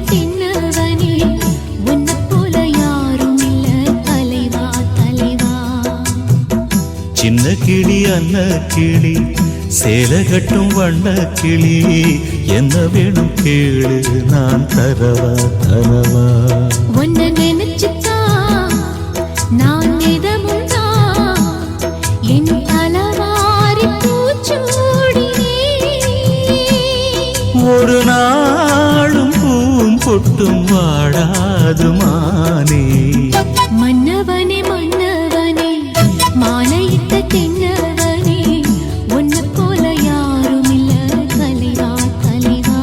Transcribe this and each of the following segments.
தென்னவனே உன்னை போல யாரும் இல்ல தலைவா தலைவா. சின்ன கிளி அன்ன கிளி சேல கட்டும் வண்ண கிளி என்ன வேணும் கேளு நான் தரவா தரவா. உன்னை நினைச்சுக்கா நான் எதமுண்டா என் தலவாரி பூச்சூடினே. ஒரு நாளும் பூம் பொட்டும் வாடாது மானே. மன்னவனே மன்னவனே மாலையிட்ட தென்னவனே உன்னை போல யாரும் இல்ல தலைவா தலைவா.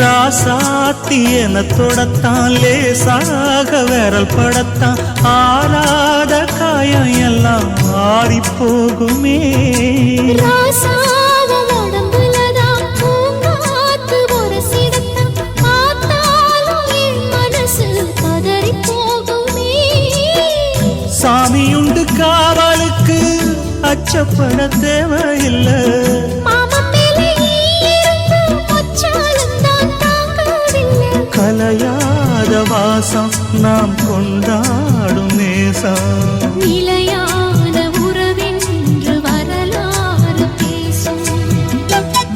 ராசாத்தி என தொடத்தான் லேசாக விரல் படத்தான் ஆறாத காயம் எல்லாம் ஆறி போகுமே. ராசாவ உடம்புலதான் பூங்காத்து உரசிடத்தான் பார்த்தாலும் என் மனசு பதறி போகுமே. சாமியுண்டு காவலுக்கு அச்சப்பட தேவையில்லை. கலையாத வாசம் நாம் கொண்டாடும் நேசம் நிலையான உறவென்று வரலாறு பேசும்.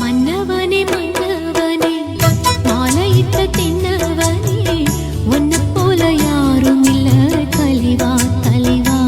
மன்னவனே மன்னவனே மாலையிட்ட தென்னவனே உன்னை போல யாரும் இல்ல தலைவா தலைவா.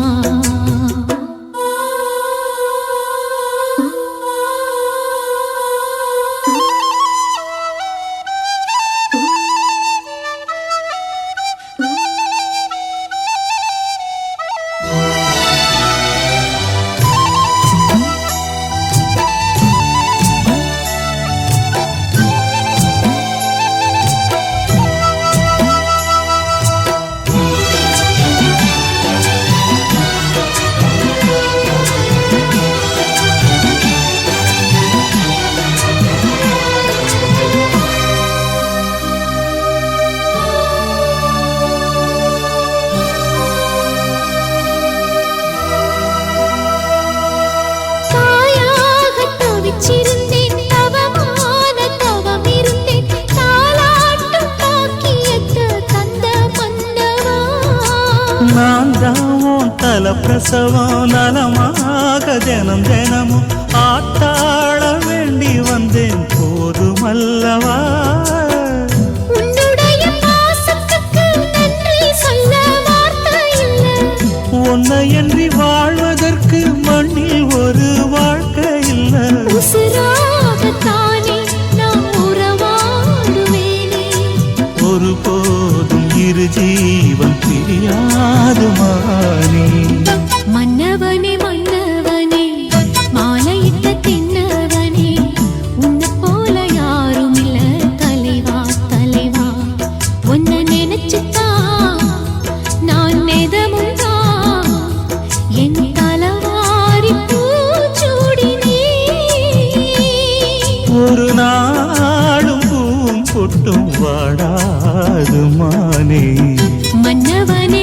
நான் தாவும் தல பிரசவம் நலமாக தினம் தினமும் ஆட்டாள வேண்டி வந்தேன் போதுமல்லவா. உன்னை என்று வாழ்வதற்கு மண்ணில் ஒரு வாழ்க்கை இல்லை. ஒரு போதும் இரு ஜீவன் பிரியாது மானே. மன்னவனே மன்னவனே மாலையிட்ட தென்னவனே உன்னை போல யாரும் இல்ல தலைவா தலைவா. உன்னை நினைச்சுட்டா நான் எதமுண்டா என் தலவாரி பூச்சூடினே. ஒரு நாளும் பூம் பொட்டும் வாடாது மானே. மன்னவனே